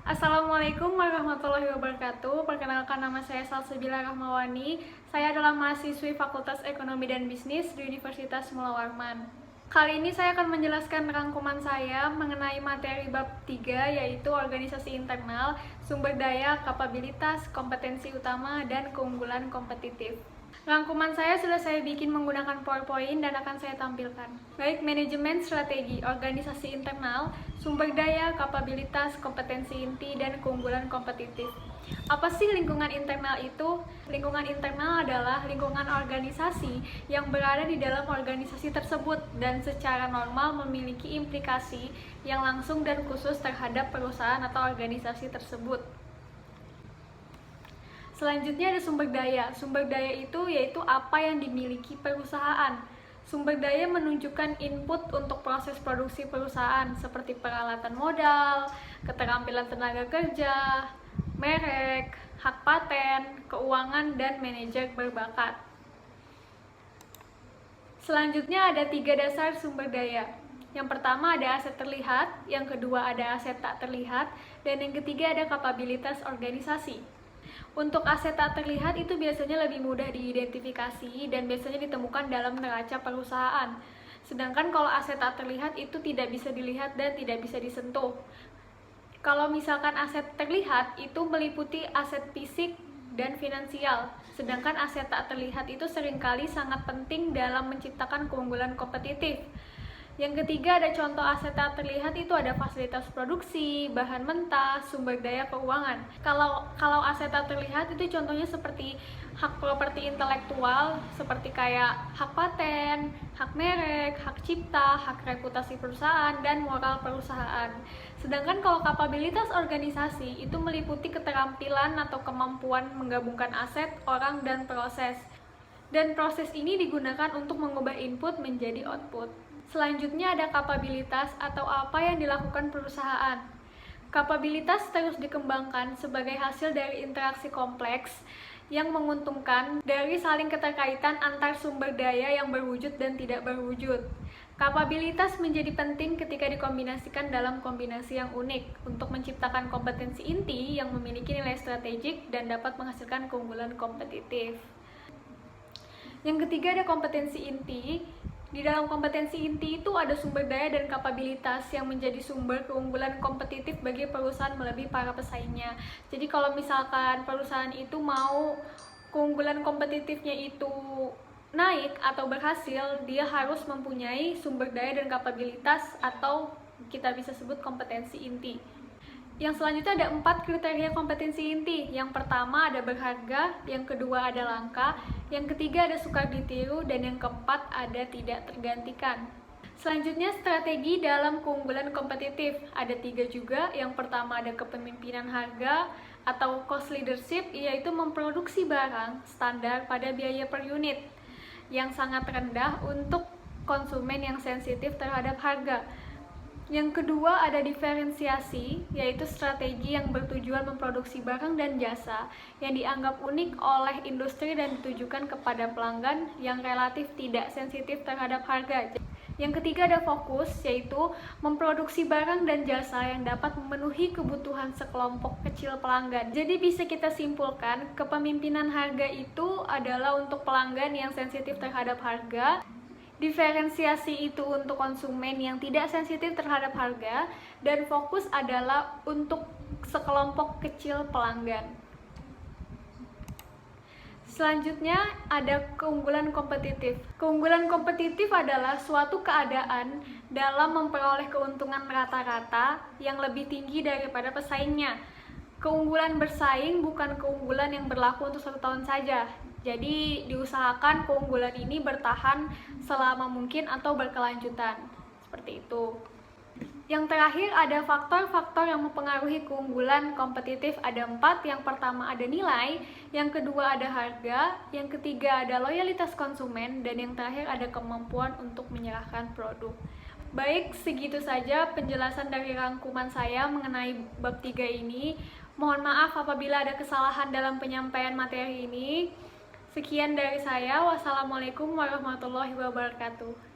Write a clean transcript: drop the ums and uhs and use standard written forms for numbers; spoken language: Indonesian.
Assalamualaikum warahmatullahi wabarakatuh. Perkenalkan, nama saya Salsabila Rahmawani. Saya adalah mahasiswi Fakultas Ekonomi dan Bisnis di Universitas Mula Warman. Kali ini saya akan menjelaskan rangkuman saya mengenai materi bab 3, yaitu organisasi internal, sumber daya, kapabilitas, kompetensi utama, dan keunggulan kompetitif. Rangkuman saya sudah saya bikin menggunakan PowerPoint dan akan saya tampilkan. Baik, manajemen strategi, organisasi internal, sumber daya, kapabilitas, kompetensi inti, dan keunggulan kompetitif. Apa sih lingkungan internal itu? Lingkungan internal adalah lingkungan organisasi yang berada di dalam organisasi tersebut dan secara normal memiliki implikasi yang langsung dan khusus terhadap perusahaan atau organisasi tersebut. Selanjutnya ada sumber daya. Sumber daya itu yaitu apa yang dimiliki perusahaan. Sumber daya menunjukkan input untuk proses produksi perusahaan seperti peralatan modal, keterampilan tenaga kerja, merek, hak paten, keuangan, dan manajer berbakat. Selanjutnya ada 3 dasar sumber daya. Yang pertama ada aset terlihat, yang kedua ada aset tak terlihat, dan yang ketiga ada kapabilitas organisasi. Untuk aset tak terlihat itu biasanya lebih mudah diidentifikasi dan biasanya ditemukan dalam neraca perusahaan. Sedangkan kalau aset tak terlihat itu tidak bisa dilihat dan tidak bisa disentuh. Kalau misalkan aset terlihat itu meliputi aset fisik dan finansial. Sedangkan aset tak terlihat itu seringkali sangat penting dalam menciptakan keunggulan kompetitif. Yang ketiga ada contoh aset tak terlihat itu ada fasilitas produksi, bahan mentah, sumber daya keuangan. Kalau aset tak terlihat itu contohnya seperti hak properti intelektual, seperti kayak hak paten, hak merek, hak cipta, hak reputasi perusahaan, dan moral perusahaan. Sedangkan kalau kapabilitas organisasi itu meliputi keterampilan atau kemampuan menggabungkan aset, orang, dan proses. Dan proses ini digunakan untuk mengubah input menjadi output. Selanjutnya ada kapabilitas atau apa yang dilakukan perusahaan. Kapabilitas terus dikembangkan sebagai hasil dari interaksi kompleks yang menguntungkan dari saling keterkaitan antar sumber daya yang berwujud dan tidak berwujud. Kapabilitas menjadi penting ketika dikombinasikan dalam kombinasi yang unik untuk menciptakan kompetensi inti yang memiliki nilai strategik dan dapat menghasilkan keunggulan kompetitif. Yang ketiga ada kompetensi inti. Di dalam kompetensi inti itu ada sumber daya dan kapabilitas yang menjadi sumber keunggulan kompetitif bagi perusahaan melebihi para pesaingnya. Jadi kalau misalkan perusahaan itu mau keunggulan kompetitifnya itu naik atau berhasil, dia harus mempunyai sumber daya dan kapabilitas atau kita bisa sebut kompetensi inti. Yang selanjutnya ada 4 kriteria kompetensi inti. Yang pertama ada berharga, yang kedua ada langka, yang ketiga ada sukar ditiru, dan yang keempat ada tidak tergantikan. Selanjutnya strategi dalam keunggulan kompetitif. Ada 3 juga. Yang pertama ada kepemimpinan harga atau cost leadership, yaitu memproduksi barang standar pada biaya per unit yang sangat rendah untuk konsumen yang sensitif terhadap harga. Yang kedua ada diferensiasi, yaitu strategi yang bertujuan memproduksi barang dan jasa yang dianggap unik oleh industri dan ditujukan kepada pelanggan yang relatif tidak sensitif terhadap harga. Yang ketiga ada fokus, yaitu memproduksi barang dan jasa yang dapat memenuhi kebutuhan sekelompok kecil pelanggan. Jadi bisa kita simpulkan, kepemimpinan harga itu adalah untuk pelanggan yang sensitif terhadap harga. Diferensiasi itu untuk konsumen yang tidak sensitif terhadap harga, dan fokus adalah untuk sekelompok kecil pelanggan. Selanjutnya ada keunggulan kompetitif. Keunggulan kompetitif adalah suatu keadaan dalam memperoleh keuntungan rata-rata yang lebih tinggi daripada pesaingnya. Keunggulan bersaing bukan keunggulan yang berlaku untuk 1 tahun saja. Jadi diusahakan keunggulan ini bertahan selama mungkin atau berkelanjutan. Seperti itu. Yang terakhir ada faktor-faktor yang mempengaruhi keunggulan kompetitif. Ada 4. Yang pertama ada nilai, yang kedua ada harga, yang ketiga ada loyalitas konsumen, dan yang terakhir ada kemampuan untuk menyerahkan produk. Baik, segitu saja penjelasan dari rangkuman saya mengenai bab 3 ini. Mohon maaf apabila ada kesalahan dalam penyampaian materi ini. Sekian dari saya. Wassalamualaikum warahmatullahi wabarakatuh.